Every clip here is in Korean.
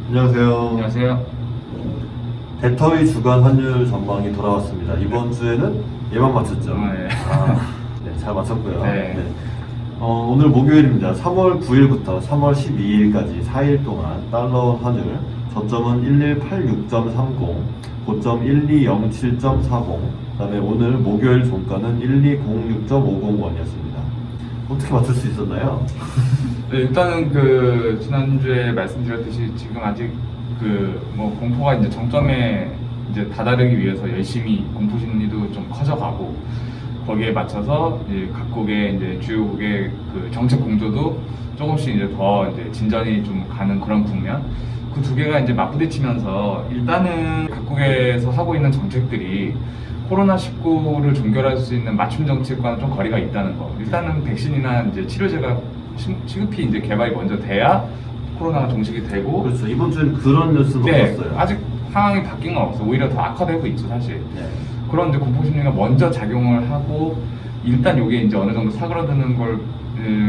안녕하세요. 안녕하세요. 대터위 주간 환율 전망이 돌아왔습니다. 이번 주에는 예만 맞췄죠? 네. 네, 잘 맞췄고요. 네. 오늘 목요일입니다. 3월 9일부터 3월 12일까지 4일 동안 달러 환율 저점은 1186.30, 고점 1207.40, 그다음에 오늘 목요일 종가는 1206.50원이었습니다. 어떻게 맞출 수 있었나요? 네, 일단은 지난주에 말씀드렸듯이 지금 아직 공포가 이제 정점에 이제 다다르기 위해서 열심히 공포 심리도 좀 커져가고, 거기에 맞춰서 이제 각국의 이제 주요국의 정책 공조도 조금씩 이제 더 이제 진전이 좀 가는 그런 국면. 그 두 개가 이제 맞부딪히면서 일단은 각국에서 하고 있는 정책들이 코로나19를 종결할 수 있는 맞춤 정책과는 좀 거리가 있다는 거. 일단은 백신이나 이제 치료제가 시급히 이제 개발이 먼저 돼야 코로나가 종식이 되고. 그렇죠. 이번 주에는 그런 뉴스는 네, 없었어요. 아직 상황이 바뀐 건 없어. 오히려 더 악화되고 있죠, 사실. 네. 그런 이제 공포 심리가 먼저 작용을 하고, 일단 이게 이제 어느 정도 사그라드는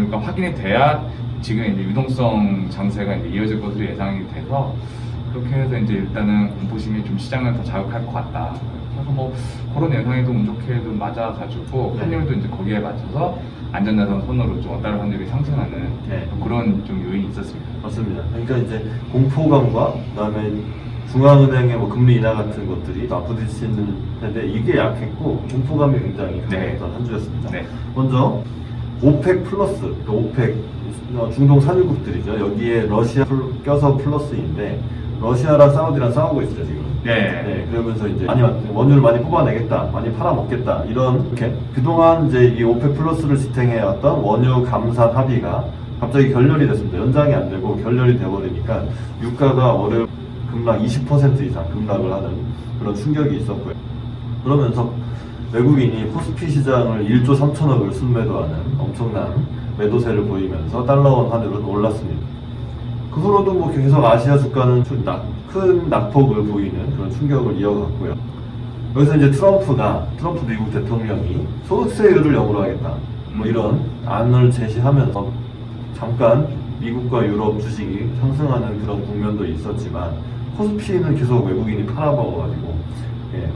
가 확인이 돼야 지금 이제 유동성 장세가 이제 이어질 것으로 예상이 돼서, 그렇게 해서 이제 일단은 공포 심리 좀 시장을 더 자극할 것 같다. 그래서 뭐 그런 예상에도 운 좋게도 맞아가지고 환율도 이제 거기에 맞춰서 안전자산 선으로 좀 원달러 환율이 상승하는 그런 좀 요인이 있었습니다. 맞습니다. 그러니까 이제 공포감과 그다음에 중앙은행의 뭐 금리 인하 같은 것들이 맞부딪히는데 이게 약했고 공포감이 굉장히 강했던 한 주였습니다. 네. 먼저 오펙 플러스, 오펙 중동 산유국들이죠. 여기에 러시아 껴서 플러스인데 러시아랑 사우디랑 싸우고 있어요 지금. 네. 그러면서 이제 원유를 많이 뽑아내겠다, 많이 팔아먹겠다 이렇게 그동안 이제 이 오펙 플러스를 지탱해왔던 원유 감산 합의가 갑자기 결렬이 됐습니다. 연장이 안 되고 결렬이 돼버리니까 유가가 월요일 급락 20% 이상 급락을 하는 그런 충격이 있었고요. 그러면서 외국인이 코스피 시장을 1조 3천억을 순매도하는 엄청난 매도세를 보이면서 달러원 환율은 올랐습니다. 그 후로도 뭐 계속 아시아 주가는 큰 낙폭을 보이는 그런 충격을 이어갔고요. 여기서 이제 트럼프 미국 대통령이 소득세율을 0으로 하겠다, 뭐 이런 안을 제시하면서 잠깐 미국과 유럽 주식이 상승하는 그런 국면도 있었지만 코스피는 계속 외국인이 팔아먹어가지고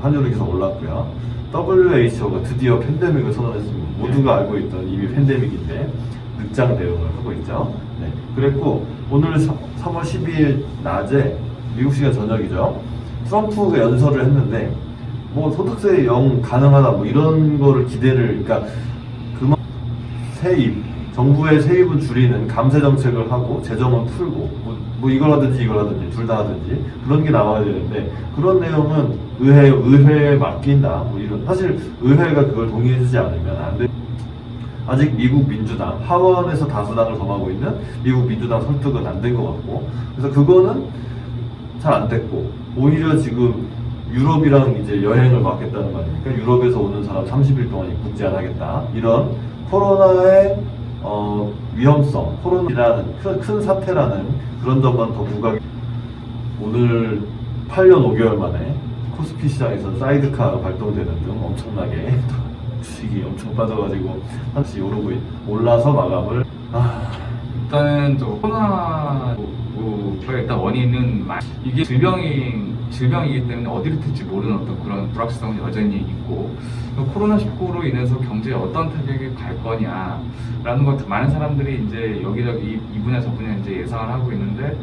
환율이 계속 올랐고요. WHO가 드디어 팬데믹을 선언했습니다. 모두가 알고 있던 이미 팬데믹인데 늑장 대응을 하고 있죠. 그랬고 오늘 3월 12일 낮에 미국 시간 저녁이죠. 트럼프가 연설을 했는데 뭐 소득세 0 가능하다 뭐 이런 거를 그러니까 정부의 세입은 줄이는 감세 정책을 하고 재정은 풀고 뭐 이걸 하든지 둘 다 하든지 그런 게 나와야 되는데 그런 내용은 의회에 맡긴다 뭐 이런, 사실 의회가 그걸 동의해주지 않으면 안 돼. 아직 미국 민주당 하원에서 다수당을 점하고 있는 미국 민주당 설득은 안 된 것 같고, 그래서 그거는 잘 안 됐고 오히려 지금 유럽이랑 이제 여행을 막겠다는 거 아닙니까? 유럽에서 오는 사람 30일 동안 입국제 안 하겠다, 이런 코로나의 위험성, 코로나라는 큰 사태라는 그런 점만 더 부각이. 오늘 8년 5개월 만에 코스피 시장에서 사이드카가 발동되는 등 엄청나게 주식이 엄청 빠져가지고 한씩 올라서 마감을. 일단은 또 코로나가 일단 원인은 이게 질병이기 때문에 어디로 튈지 모르는 어떤 그런 불확실성은 여전히 있고, 코로나19로 인해서 경제에 어떤 타격이 갈 거냐라는 것 많은 사람들이 이제 여기저기 이 분야 저 분야 이제 예상을 하고 있는데,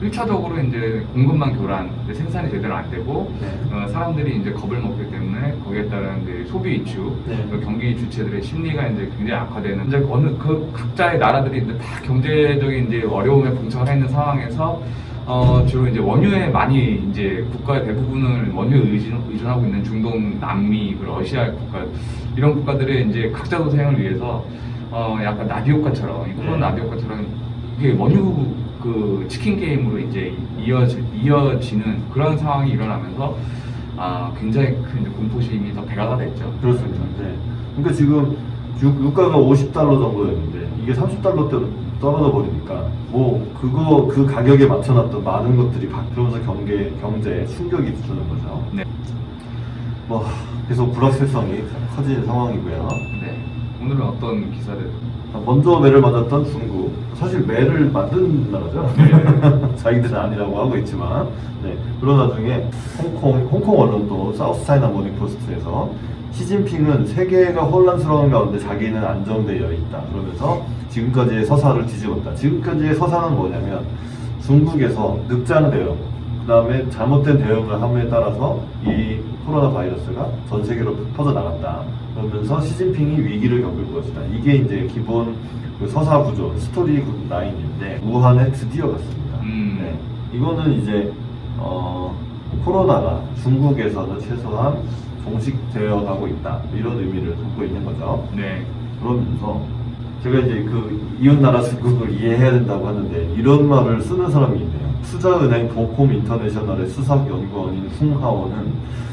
1차적으로 이제 공급망 교란, 생산이 제대로 안 되고, 사람들이 이제 겁을 먹기 때문에 거기에 따른 이제 소비 위축, 경기 주체들의 심리가 이제 굉장히 악화되는, 이제 각자의 나라들이 이제 다 경제적인 이제 어려움에 봉착을 있는 상황에서 주로 이제 원유에 많이 이제 국가의 대부분을 원유에 의존하고 있는 중동, 남미, 러시아 국가, 이런 국가들의 이제 각자 도생을 위해서 약간 나비효과처럼, 코로나 나비효과처럼 이게 원유 치킨 게임으로 이제 이어지는 그런 상황이 일어나면서 굉장히 큰 공포심이 더 배가가 됐죠. 그렇습니다. 그러니까 지금 유가가 50달러 정도였는데 이게 30달러대로 떨어져 버리니까 그 가격에 맞춰놨던 많은 것들이 그러면서 경제에 충격이 주는 거죠. 네. 계속 불확실성이 커지는 상황이고요. 네. 오늘은 어떤 기사를? 먼저 매를 맞았던 중국, 사실 매를 만든 나라죠. 자기들은 아니라고 하고 있지만, 네. 그런 와중에 홍콩 언론도 사우스 차이나 모닝 포스트에서 시진핑은 세계가 혼란스러운 가운데 자기는 안정되어 있다. 그러면서 지금까지의 서사를 뒤집었다. 지금까지의 서사는 뭐냐면 중국에서 늑장 대응, 그 다음에 잘못된 대응을 함에 따라서 이 코로나 바이러스가 전 세계로 퍼져나갔다. 그러면서 시진핑이 위기를 겪을 것이다. 이게 이제 기본 그 서사 구조, 스토리 라인인데 우한에 드디어 갔습니다. 네. 이거는 이제 코로나가 중국에서는 최소한 종식되어 가고 있다. 이런 의미를 담고 있는 거죠. 네. 그러면서 제가 이제 그 이웃나라 중국을 이해해야 된다고 하는데 이런 말을 쓰는 사람이 있네요. 투자은행 도콤 인터내셔널의 수석연구원인 쿵하오는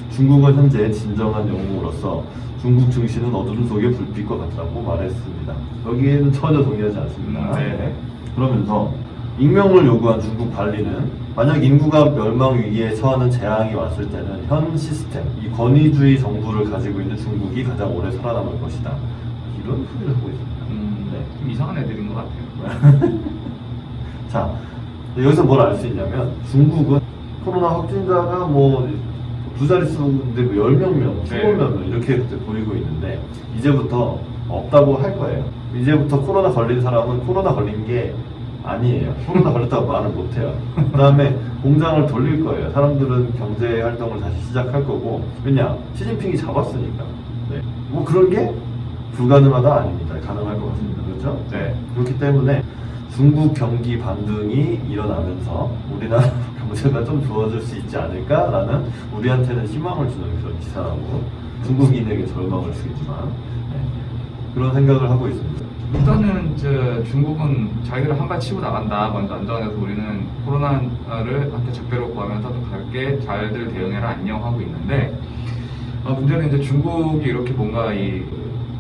중국은 현재 진정한 영웅으로서 중국 증시는 어둠 속의 불빛과 같다고 말했습니다. 여기에는 전혀 동의하지 않습니다. 네. 그러면서 익명을 요구한 중국 관리는 만약 인구가 멸망 위기에 처하는 재앙이 왔을 때는 현 시스템, 이 권위주의 정부를 가지고 있는 중국이 가장 오래 살아남을 것이다. 이런 소리를 하고 있습니다. 좀 이상한 애들인 것 같아요. 자, 여기서 뭘 알 수 있냐면 중국은 코로나 확진자가 뭐 두 자릿수인데 뭐 10명, 15명 명 이렇게 보이고 있는데 이제부터 없다고 할 거예요. 이제부터 코로나 걸린 사람은 코로나 걸린 게 아니에요. 코로나 걸렸다고 말을 못해요. 그 다음에 공장을 돌릴 거예요. 사람들은 경제 활동을 다시 시작할 거고 왜냐? 시진핑이 잡았으니까. 네. 뭐 그런 게 불가능하다 아닙니다. 가능할 것 같습니다. 그렇죠? 네. 그렇기 때문에 중국 경기 반등이 일어나면서 우리나라 경제가 좀 좋아질 수 있지 않을까라는 우리한테는 희망을 주는 그런 기사라고 중국인에게 절망을 주겠지만 네. 그런 생각을 하고 있습니다. 일단은 이제 중국은 자기들을 한 발 치고 나간다. 먼저 안전해서 우리는 코로나를 한테 적대로 구하면서 또 갈게 잘들 대응해라 안녕하고 있는데 문제는 이제 중국이 이렇게 뭔가 이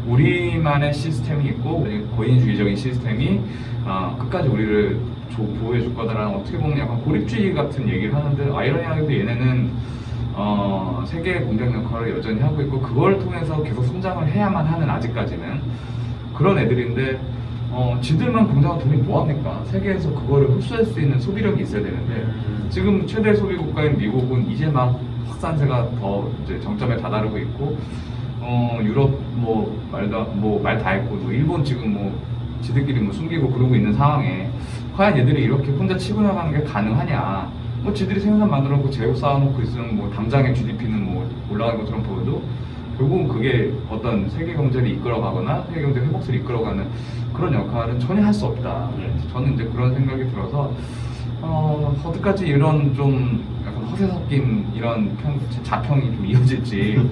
우리만의 시스템이 있고 고인주의적인 시스템이 끝까지 우리를 보호해 줄 거다라는 어떻게 보면 약간 고립주의 같은 얘기를 하는데 아이러니하게도 얘네는 세계 공장 역할을 여전히 하고 있고 그걸 통해서 계속 성장을 해야만 하는 아직까지는 그런 애들인데 지들만 공장을 돈이 뭐합니까? 세계에서 그거를 흡수할 수 있는 소비력이 있어야 되는데 지금 최대 소비 국가인 미국은 이제 막 확산세가 더 이제 정점에 다다르고 있고 유럽 말 다 했고 일본 지금 지들끼리 숨기고 그러고 있는 상황에 과연 얘들이 이렇게 혼자 치고 나가는 게 가능하냐? 지들이 생산 만들어 놓고 재고 쌓아놓고 있으면 당장의 GDP는 올라가는 것처럼 보여도 결국은 그게 어떤 세계 경제를 이끌어가거나 세계 경제 회복세를 이끌어가는 그런 역할은 전혀 할 수 없다. 저는 이제 그런 생각이 들어서 어디까지 이런 좀 약간 허세 섞인 이런 자평이 좀 이어질지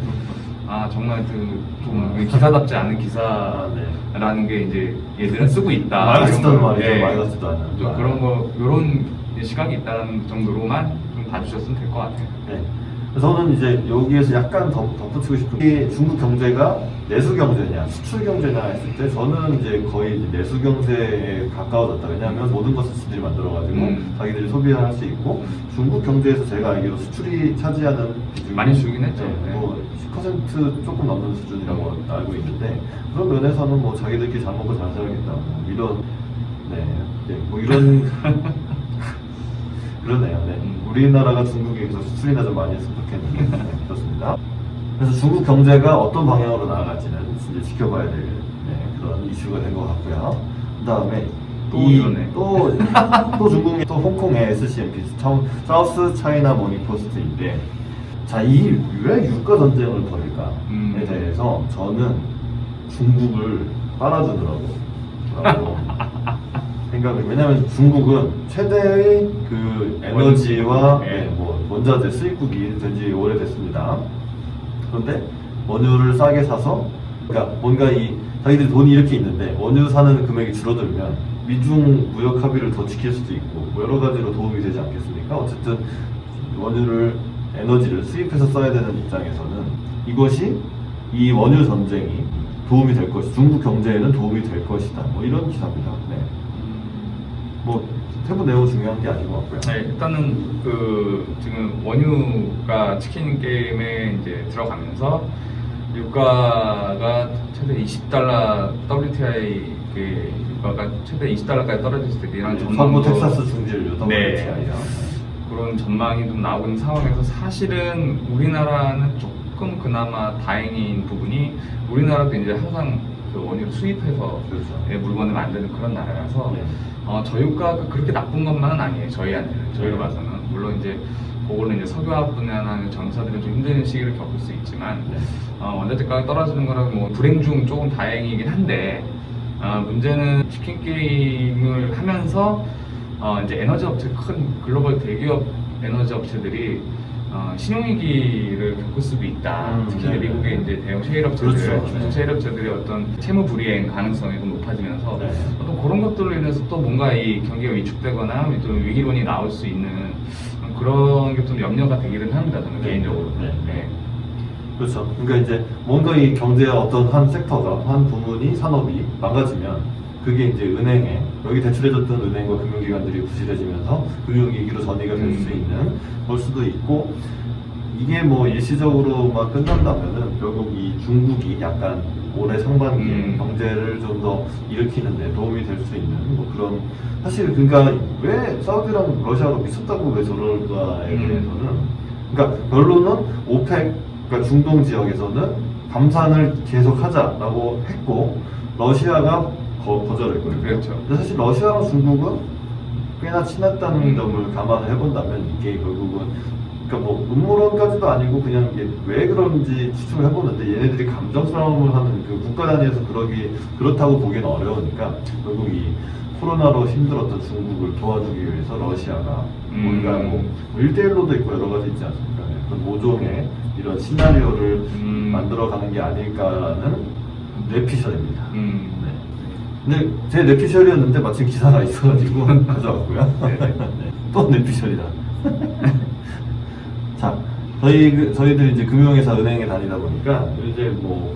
정말 좀 기사답지 않은 기사라는 게 이제 얘들은 쓰고 있다. 말 같지도 말이죠. 예. 말 같지도 않은. 그런 거 이런 시각이 있다는 정도로만 좀 봐주셨으면 될 것 같아요. 네. 저는 이제 여기에서 약간 덧붙이고 싶은 게 중국 경제가 내수 경제냐 수출 경제냐 했을 때 저는 이제 거의 이제 내수 경제에 가까워졌다. 왜냐하면 모든 것을 지들이 만들어가지고 자기들이 소비할 수 있고 중국 경제에서 제가 알기로 수출이 차지하는 비중이 많이 줄긴 했죠. 네, 10% 조금 넘는 수준이라고 알고 있는데 그런 면에서는 자기들끼리 잘 먹고 잘 살겠다 이런 이런 그러네요. 네. 우리나라가 중국에 계속 수출이나 좀 많이 했으면 좋겠는데 그렇습니다. 그래서 중국 경제가 어떤 방향으로 나아갈지는 이제 지켜봐야 될 그런 이슈가 된 것 같고요. 그 다음에 또 중국이 또 홍콩의 SCMP 사우스 차이나 모닝 포스트인데 이 왜 유가 전쟁을 벌일까에 대해서 저는 중국을 빨아주느라고 생각을 왜냐하면 중국은 최대의 그 에너지와 원자재 수입국이 된 지 오래됐습니다. 그런데 원유를 싸게 사서 그러니까 뭔가 자기들이 돈이 이렇게 있는데 원유 사는 금액이 줄어들면 미중 무역 합의를 더 지킬 수도 있고 여러 가지로 도움이 되지 않겠습니까? 어쨌든 에너지를 수입해서 써야 되는 입장에서는 이것이 이 원유 전쟁이 도움이 될 것이 중국 경제에는 도움이 될 것이다. 이런 기사입니다. 네. 세부 내용 중요한 게 아닌 것 같고요. 네, 일단은 지금 원유가 치킨 게임에 이제 들어가면서 유가가 최대 $20 WTI 그가 최대 $20까지 떨어질 때 이런 서부 전망도 텍사스 중진류 네. WTI야. 그런 전망이 좀 나오고 있는 상황에서 사실은 우리나라는 조금 그나마 다행인 부분이 우리나라도 이제 항상 그 원유를 수입해서 그렇죠. 물건을 만드는 그런 나라라서 네. 저유가가 그렇게 나쁜 것만은 아니에요. 저희로 봐서는 물론 이제 그걸로 이제 석유화학 분야나 정사들은 좀 힘든 시기를 겪을 수 있지만 네. 원자재가가 떨어지는 거는 뭐 불행 중 조금 다행이긴 한데 문제는 치킨 게임을 하면서 이제 에너지 업체 큰 글로벌 대기업 에너지 업체들이 신용위기를 겪을 수도 있다. 특히 네. 미국의 이제 대형 셰일 업체들, 그렇죠. 중소 셰일 업체들의 어떤 채무 불이행 가능성이 좀 높아지면서 네. 어떤 그런 것들로 인해서 또 뭔가 이 경기가 위축되거나 좀 위기론이 나올 수 있는 그런 게 좀 염려가 되기는 합니다. 저는 네. 개인적으로. 네. 그렇죠. 그러니까 이제 뭔가 이 경제의 어떤 한 섹터가, 한 부문이, 산업이 망가지면 그게 이제 은행에, 여기 대출해줬던 은행과 금융기관들이 부실해지면서 금융위기로 전이가 될 수 있는 걸 수도 있고, 이게 뭐 일시적으로만 끝난다면은 결국 이 중국이 약간 올해 상반기에 경제를 좀 더 일으키는데 도움이 될 수 있는 뭐 그런, 사실 그러니까 왜 사우디랑 러시아가 미쳤다고 왜 저럴까에 대해서는, 그러니까 결론은 오펙, 그러니까 중동 지역에서는 감산을 계속하자라고 했고 러시아가 거절했거든요. 그렇죠. 근데 사실 러시아랑 중국은 꽤나 친했다는 점을 감안을 해본다면 이게 결국은, 그러니까 뭐 음모론까지도 아니고 그냥 이게 왜 그런지 추측을 해보는데, 얘네들이 감정 싸움을 하는 그 국가 단위에서 그렇다고 보기는 어려우니까 결국 이 코로나로 힘들었던 중국을 도와주기 위해서 러시아가 뭔가 뭐 1대1로도 있고 여러 가지 있지 않습니까? 네, 그 모종의 이런 시나리오를 만들어가는 게 아닐까라는 뇌피셜입니다. 네. 근데 제 뇌피셜이었는데 마침 기사가 있어가지고 가져왔고요. 네. 또 뇌피셜이다. 자, 저희들 이제 금융회사 은행에 다니다 보니까 이제 뭐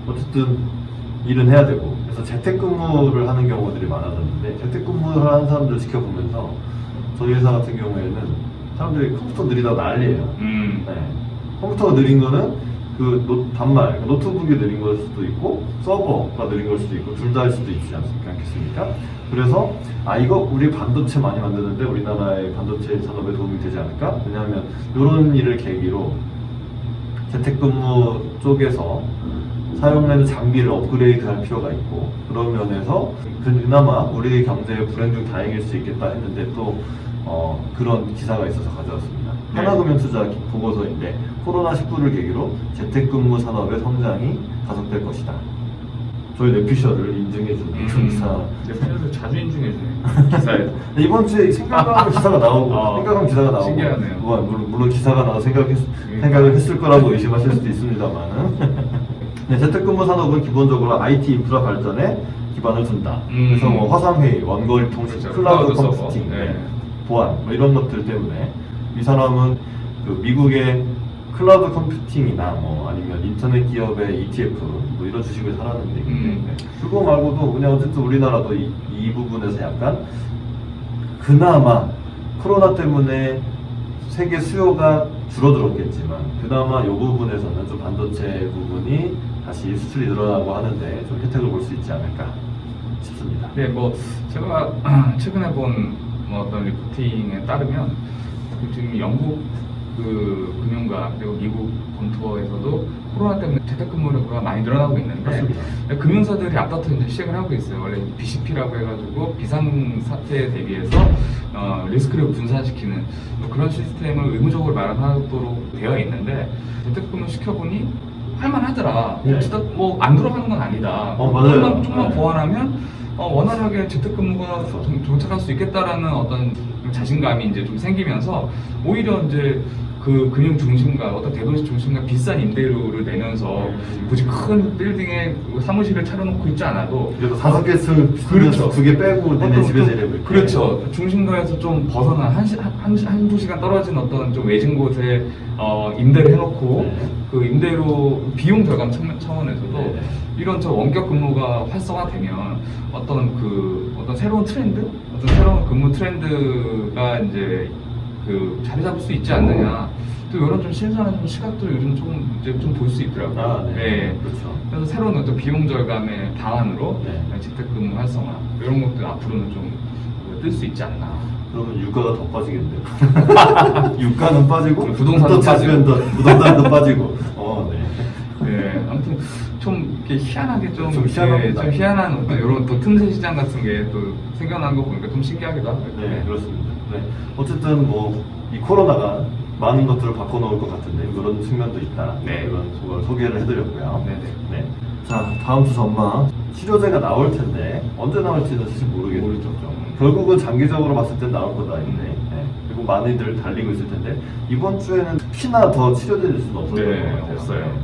어쨌든 일은 해야 되고, 그래서 재택근무를 하는 경우들이 많아졌는데, 재택근무를 하는 사람들 지켜보면서 저희 회사 같은 경우에는 사람들이 컴퓨터 느리다고 난리예요. 네. 컴퓨터가 느린 거는 그 단말, 노트북이 느린 걸 수도 있고 서버가 느린 걸 수도 있고 둘 다일 수도 있지 않겠습니까? 그래서 이거 우리 반도체 많이 만드는데 우리나라의 반도체 산업에 도움이 되지 않을까? 왜냐하면 이런 일을 계기로 재택근무 쪽에서 사용되는 장비를 업그레이드 할 필요가 있고, 그런 면에서 그나마 우리 경제의 불행 중 다행일 수 있겠다 했는데 또 그런 기사가 있어서 가져왔습니다. 네. 하나금융투자 보고서인데 코로나19를 계기로 재택근무 산업의 성장이 가속될 것이다. 저희 뇌피셜을 인증해주는 그런 기사. 뇌피셜을 자주 인증해주네 기사에. 이번 주에 생각하면 기사가 나오고 생각하면 기사가 나오고 신기하네요. 물론 기사가 나와 생각을 했을 거라고 의심하실 수도 있습니다만은 네, 재택근무 산업은 기본적으로 IT 인프라 발전에 기반을 둔다. 그래서 뭐 화상회의, 원거리 통신, 그렇죠. 클라우드 서버. 컴퓨팅, 네. 보안 뭐 이런 것들 때문에 이 산업은 그 미국의 클라우드 컴퓨팅이나 뭐 아니면 인터넷 기업의 ETF 뭐 이런 주식을 사라는 얘기인데 그거 말고도 그냥 어쨌든 우리나라도 이 부분에서 약간 그나마 코로나 때문에 세계 수요가 줄어들었겠지만 그나마 이 부분에서는 좀 반도체 부분이 다시 수출이 늘어나고 하는데 좀 혜택을 볼 수 있지 않을까 싶습니다. 네, 뭐 제가 최근에 본 뭐 어떤 리포팅에 따르면 지금 영국 그 금융가 그리고 미국 본토에서도 코로나 때문에 재택근무가 많이 늘어나고 있는데 맞습니다. 금융사들이 앞다퉈 이제 시작을 하고 있어요. 원래 BCP라고 해가지고 비상 사태에 대비해서 리스크를 분산시키는 그런 시스템을 의무적으로 마련하도록 되어 있는데 재택근무 시켜보니 할만하더라. 네. 진짜 뭐 안 들어가는 건 아니다. 맞아요. 좀만 네. 보완하면 원활하게 재택근무가 정착할 수 있겠다라는 어떤 자신감이 이제 좀 생기면서 오히려 이제 그 금융 중심가 어떤 대도시 중심가 비싼 임대료를 내면서 굳이 큰 빌딩에 사무실을 차려놓고 있지 않아도 그래도 5개 쓰면 그렇죠. 2개 빼고 내내 집에서 일해. 그렇죠. 중심가에서 좀 벗어난 한두 시간 떨어진 어떤 좀 외진 곳에 임대를 해놓고 네. 그 임대료 비용 절감 차원에서도 네. 이런 저 원격 근무가 활성화되면 어떤 새로운 트렌드, 어떤 새로운 근무 트렌드가 이제 그 자리 잡을 수 있지 않느냐. 또 이런 좀 신선한 좀 시각도 요즘 좀 이제 좀 볼 수 있더라고요. 아, 네. 네. 그렇죠. 그래서 새로운 어떤 비용 절감의 방안으로 네. 재택근무 활성화 이런 것들 앞으로는 좀 뜰 수 있지 않나. 그러면 유가가 더 빠지겠네요. 유가는 빠지고 부동산도 또 찾으면 더 부동산도 빠지고. 네. 네, 아무튼 좀 이렇게 희한하게 좀 희한합니다. 좀 희한한 어떤 이런 또 틈새 시장 같은 게 또 생겨난 거 보니까 좀 신기하기도 하고요. 네, 그렇습니다. 네. 어쨌든 뭐 이 코로나가 많은 것들을 바꿔놓을 것 같은데 그런 측면도 있다. 네. 이런 걸 소개를 해드렸고요. 네네. 네. 자, 다음 주 전망. 치료제가 나올 텐데 언제 나올지는 사실 모르겠죠. 모르죠. 결국은 장기적으로 봤을 땐 나올 거다. 네. 그리고 많이들 달리고 있을 텐데 이번 주에는 특히나 더 치료될 수는 없을 것 네, 같아요. 없어요.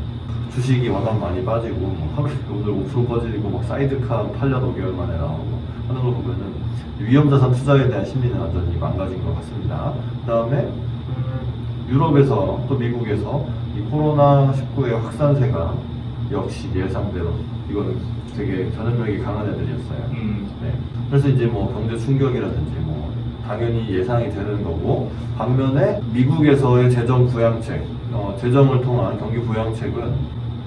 주식이 워낙 많이 빠지고 뭐 하루에 오늘 5% 빠지고 막 사이드카 8년 5개월 만에 나오고 하는 걸 보면은 위험자산 투자에 대한 심리는 완전히 망가진 것 같습니다. 그다음에 유럽에서 또 미국에서 이 코로나19의 확산세가 역시 예상대로 이거는 되게 전염력이 강한 애들이었어요. 네. 그래서 이제 뭐 경제 충격이라든지 뭐 당연히 예상이 되는 거고, 반면에 미국에서의 재정 부양책, 재정을 통한 경기 부양책은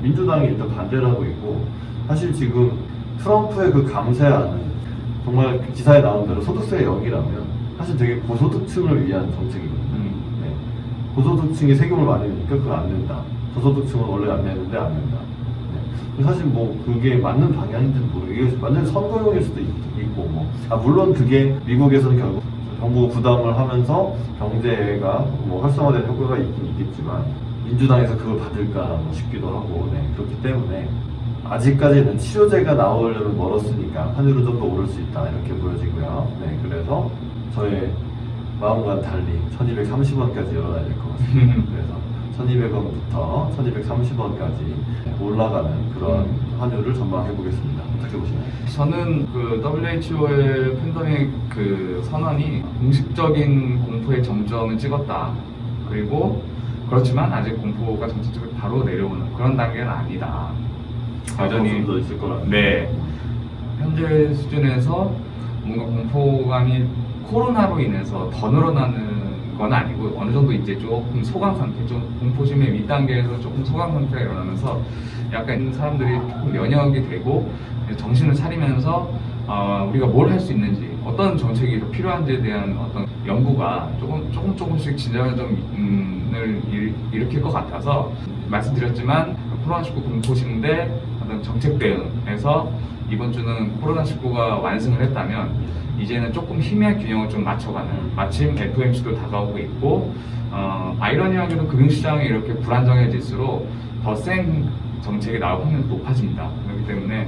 민주당이 일단 반대를 하고 있고, 사실 지금 트럼프의 그 감세안은 정말 기사에 나온 대로 소득세 0이라면 사실 되게 고소득층을 위한 정책이거든요. 네. 고소득층이 세금을 많이 내니까 그거 안 낸다. 저소득층은 원래 안 내는데 안 낸다. 네. 사실 뭐 그게 맞는 방향인지는 모르겠어요. 이게 완전 선거용일 수도 있고 뭐. 물론 그게 미국에서는 결국 정부가 부담을 하면서 경제가 뭐 활성화되는 효과가 있긴 있겠지만 민주당에서 그걸 받을까 싶기도 하고, 네. 그렇기 때문에 아직까지는 치료제가 나오려면 멀었으니까 환율은 좀 더 오를 수 있다 이렇게 보여지고요. 네, 그래서 저의 마음과는 달리 1230원까지 열어놔야 될 것 같습니다. 그래서 1200원부터 1230원까지 올라가는 그런 환율을 전망해 보겠습니다. 어떻게 보시나요? 저는 그 WHO의 팬데믹 그 선언이 공식적인 공포의 정점을 찍었다. 그리고 그렇지만 아직 공포가 전체적으로 바로 내려오는 그런 단계는 아니다. 여전히 더 있을 거라. 네. 현재 수준에서 뭔가 공포감이 코로나로 인해서 더 늘어나는 건 아니고 어느 정도 이제 조금 소강 상태, 좀 공포심의 윗단계에서 조금 소강 상태가 일어나면서 약간 사람들이 조금 면역이 되고 정신을 차리면서 우리가 뭘 할 수 있는지, 어떤 정책이 더 필요한지에 대한 어떤 연구가 조금씩 진전을 일으킬 것 같아서 말씀드렸지만 코로나19 공포심대 어떤 정책 대응에서 이번 주는 코로나19가 완승을 했다면 이제는 조금 힘의 균형을 좀 맞춰가는, 마침 FOMC도 다가오고 있고 아이러니하게도 금융시장이 이렇게 불안정해질수록 더 센 정책이 나올 확률이 높아집니다. 그렇기 때문에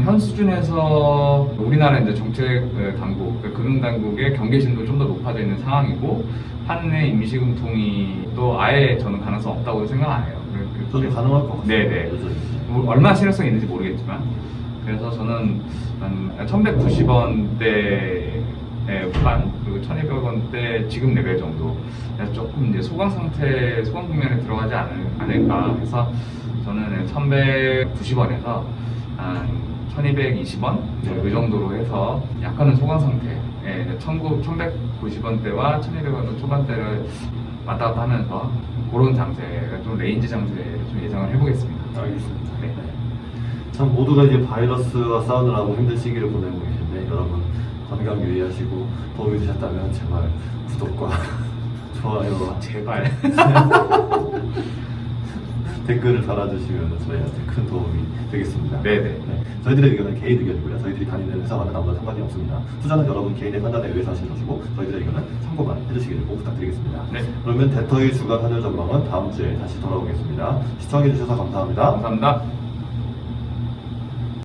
현 수준에서 우리나라 이제 정책 당국, 금융 당국의 경계심도 좀 더 높아져 있는 상황이고, 한내 임시금통이 또 아예 저는 가능성 없다고 생각 안 해요. 저도 가능할 것 같아요. 네네. 뭐 얼마나 실효성이 있는지 모르겠지만, 그래서 저는 한 1190원대의 후반 그리고 1200원대 지금 레벨 정도 조금 이제 소강 국면에 들어가지 않을까 해서 저는 1190원에서 한 1220원 그 정도로 해서 약간은 소강 상태, 1190원대와 1200원 초반대를 왔다 갔다 하면서 그런 장세, 좀 레인지 장세를 좀 예상을 해보겠습니다. 알겠습니다. 네. 참 모두가 이제 바이러스와 싸우느라고 힘든 시기를 보내고 계신데 여러분 건강 유의하시고 도움이 되셨다면 제발 구독과 좋아요와 제발. 댓글을 달아주시면 저희한테 큰 도움이 되겠습니다. 네네. 네. 저희들의 의견은 개인 의견이고요. 저희들이 다니는 회사와는 아무나 상관이 없습니다. 투자는 여러분 개인의 판단에 의해서 하시는 것이고 저희들의 의견은 참고만 해주시기를 꼭 부탁드리겠습니다. 네. 그러면 데터의 주간 환율 전망은 다음 주에 다시 돌아오겠습니다. 시청해주셔서 감사합니다. 감사합니다.